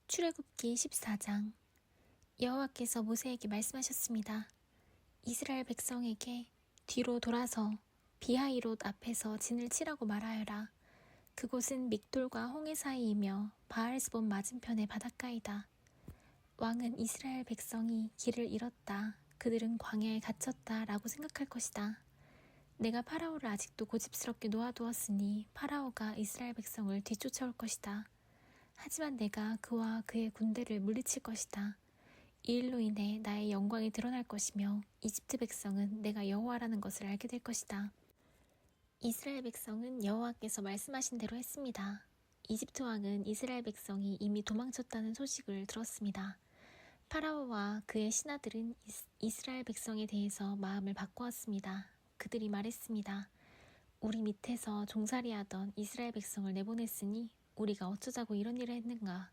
출애굽기 14장. 여호와께서 모세에게 말씀하셨습니다. 이스라엘 백성에게 뒤로 돌아서 비하이롯 앞에서 진을 치라고 말하여라. 그곳은 믹돌과 홍해 사이이며 바알스본 맞은편의 바닷가이다. 왕은 이스라엘 백성이 길을 잃었다, 그들은 광야에 갇혔다 라고 생각할 것이다. 내가 파라오를 아직도 고집스럽게 놓아두었으니 파라오가 이스라엘 백성을 뒤쫓아올 것이다. 하지만 내가 그와 그의 군대를 물리칠 것이다. 이 일로 인해 나의 영광이 드러날 것이며 이집트 백성은 내가 여호와라는 것을 알게 될 것이다. 이스라엘 백성은 여호와께서 말씀하신 대로 했습니다. 이집트 왕은 이스라엘 백성이 이미 도망쳤다는 소식을 들었습니다. 파라오와 그의 신하들은 이스라엘 백성에 대해서 마음을 바꾸었습니다. 그들이 말했습니다. 우리 밑에서 종살이하던 이스라엘 백성을 내보냈으니 우리가 어쩌자고 이런 일을 했는가.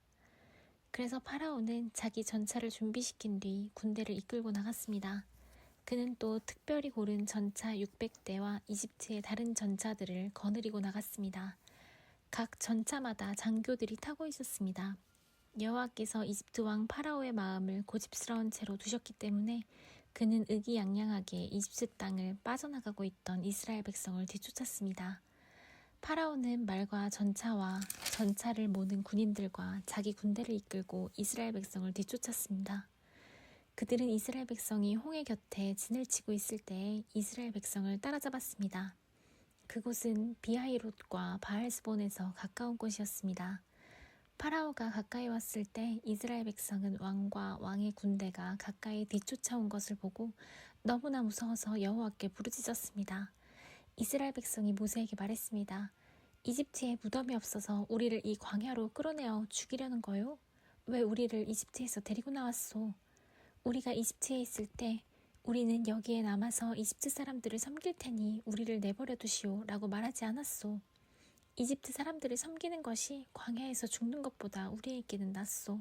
그래서 파라오는 자기 전차를 준비시킨 뒤 군대를 이끌고 나갔습니다. 그는 또 특별히 고른 전차 600대와 이집트의 다른 전차들을 거느리고 나갔습니다. 각 전차마다 장교들이 타고 있었습니다. 여호와께서 이집트 왕 파라오의 마음을 고집스러운 채로 두셨기 때문에 그는 의기양양하게 이집트 땅을 빠져나가고 있던 이스라엘 백성을 뒤쫓았습니다. 파라오는 말과 전차와 전차를 모는 군인들과 자기 군대를 이끌고 이스라엘 백성을 뒤쫓았습니다. 그들은 이스라엘 백성이 홍해 곁에 진을 치고 있을 때에 이스라엘 백성을 따라잡았습니다. 그곳은 비하이롯과 바알스본에서 가까운 곳이었습니다. 파라오가 가까이 왔을 때 이스라엘 백성은 왕과 왕의 군대가 가까이 뒤쫓아온 것을 보고 너무나 무서워서 여호와께 부르짖었습니다. 이스라엘 백성이 모세에게 말했습니다. 이집트에 무덤이 없어서 우리를 이 광야로 끌어내어 죽이려는 거요? 왜 우리를 이집트에서 데리고 나왔소? 우리가 이집트에 있을 때 우리는 여기에 남아서 이집트 사람들을 섬길 테니 우리를 내버려 두시오 라고 말하지 않았소. 이집트 사람들을 섬기는 것이 광야에서 죽는 것보다 우리에게는 낫소.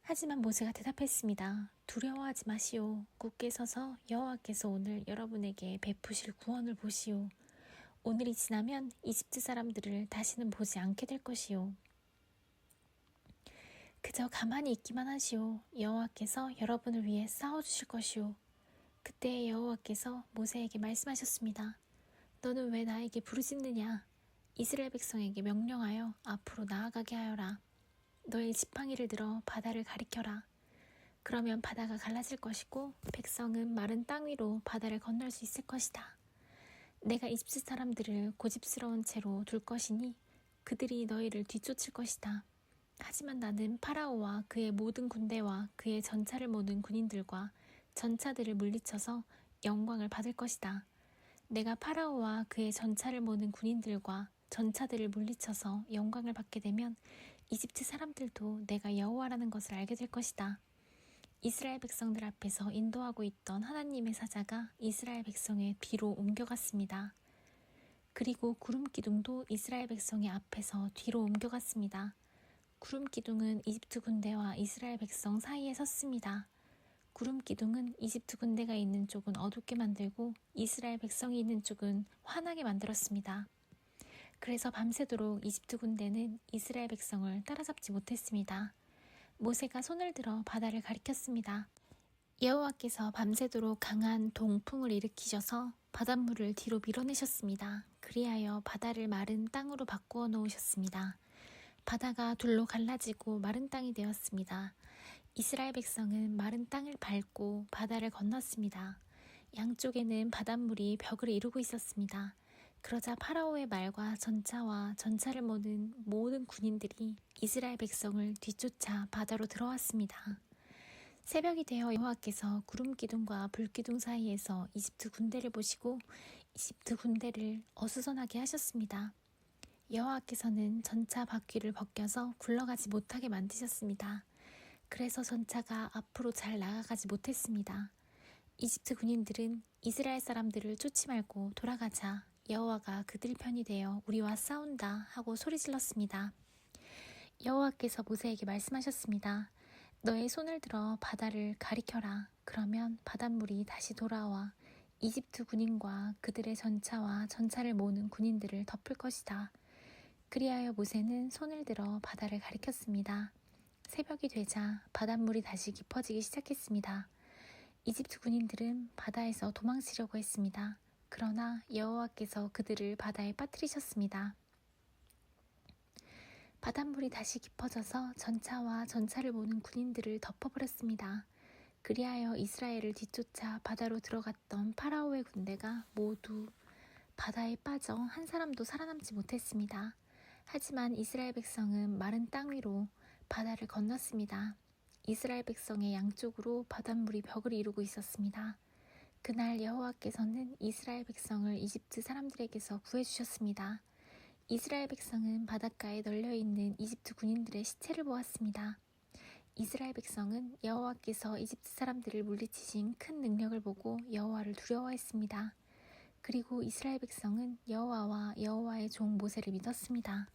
하지만 모세가 대답했습니다. 두려워하지 마시오. 굳게 서서 여호와께서 오늘 여러분에게 베푸실 구원을 보시오. 오늘이 지나면 이집트 사람들을 다시는 보지 않게 될 것이오. 그저 가만히 있기만 하시오. 여호와께서 여러분을 위해 싸워주실 것이오. 그때 여호와께서 모세에게 말씀하셨습니다. 너는 왜 나에게 부르짖느냐? 이스라엘 백성에게 명령하여 앞으로 나아가게 하여라. 너의 지팡이를 들어 바다를 가리켜라. 그러면 바다가 갈라질 것이고 백성은 마른 땅 위로 바다를 건널 수 있을 것이다. 내가 이집트 사람들을 고집스러운 채로 둘 것이니 그들이 너희를 뒤쫓을 것이다. 하지만 나는 파라오와 그의 모든 군대와 그의 전차를 모는 군인들과 전차들을 물리쳐서 영광을 받을 것이다. 내가 파라오와 그의 전차를 모는 군인들과 전차들을 물리쳐서 영광을 받게 되면 이집트 사람들도 내가 여호와라는 것을 알게 될 것이다. 이스라엘 백성들 앞에서 인도하고 있던 하나님의 사자가 이스라엘 백성의 뒤로 옮겨갔습니다. 그리고 구름 기둥도 이스라엘 백성의 앞에서 뒤로 옮겨갔습니다. 구름 기둥은 이집트 군대와 이스라엘 백성 사이에 섰습니다. 구름 기둥은 이집트 군대가 있는 쪽은 어둡게 만들고 이스라엘 백성이 있는 쪽은 환하게 만들었습니다. 그래서 밤새도록 이집트 군대는 이스라엘 백성을 따라잡지 못했습니다. 모세가 손을 들어 바다를 가리켰습니다. 여호와께서 밤새도록 강한 동풍을 일으키셔서 바닷물을 뒤로 밀어내셨습니다. 그리하여 바다를 마른 땅으로 바꾸어 놓으셨습니다. 바다가 둘로 갈라지고 마른 땅이 되었습니다. 이스라엘 백성은 마른 땅을 밟고 바다를 건넜습니다. 양쪽에는 바닷물이 벽을 이루고 있었습니다. 그러자 파라오의 말과 전차와 전차를 모는 모든 군인들이 이스라엘 백성을 뒤쫓아 바다로 들어왔습니다. 새벽이 되어 여호와께서 구름 기둥과 불 기둥 사이에서 이집트 군대를 보시고 이집트 군대를 어수선하게 하셨습니다. 여호와께서는 전차 바퀴를 벗겨서 굴러가지 못하게 만드셨습니다. 그래서 전차가 앞으로 잘 나아가지 못했습니다. 이집트 군인들은 이스라엘 사람들을 쫓지 말고 돌아가자. 여호와가 그들 편이 되어 우리와 싸운다 하고 소리질렀습니다. 여호와께서 모세에게 말씀하셨습니다. 너의 손을 들어 바다를 가리켜라. 그러면 바닷물이 다시 돌아와 이집트 군인과 그들의 전차와 전차를 모으는 군인들을 덮을 것이다. 그리하여 모세는 손을 들어 바다를 가리켰습니다. 새벽이 되자 바닷물이 다시 깊어지기 시작했습니다. 이집트 군인들은 바다에서 도망치려고 했습니다. 그러나 여호와께서 그들을 바다에 빠뜨리셨습니다. 바닷물이 다시 깊어져서 전차와 전차를 모는 군인들을 덮어버렸습니다. 그리하여 이스라엘을 뒤쫓아 바다로 들어갔던 파라오의 군대가 모두 바다에 빠져 한 사람도 살아남지 못했습니다. 하지만 이스라엘 백성은 마른 땅 위로 바다를 건넜습니다. 이스라엘 백성의 양쪽으로 바닷물이 벽을 이루고 있었습니다. 그날 여호와께서는 이스라엘 백성을 이집트 사람들에게서 구해주셨습니다. 이스라엘 백성은 바닷가에 널려있는 이집트 군인들의 시체를 보았습니다. 이스라엘 백성은 여호와께서 이집트 사람들을 물리치신 큰 능력을 보고 여호와를 두려워했습니다. 그리고 이스라엘 백성은 여호와와 여호와의 종 모세를 믿었습니다.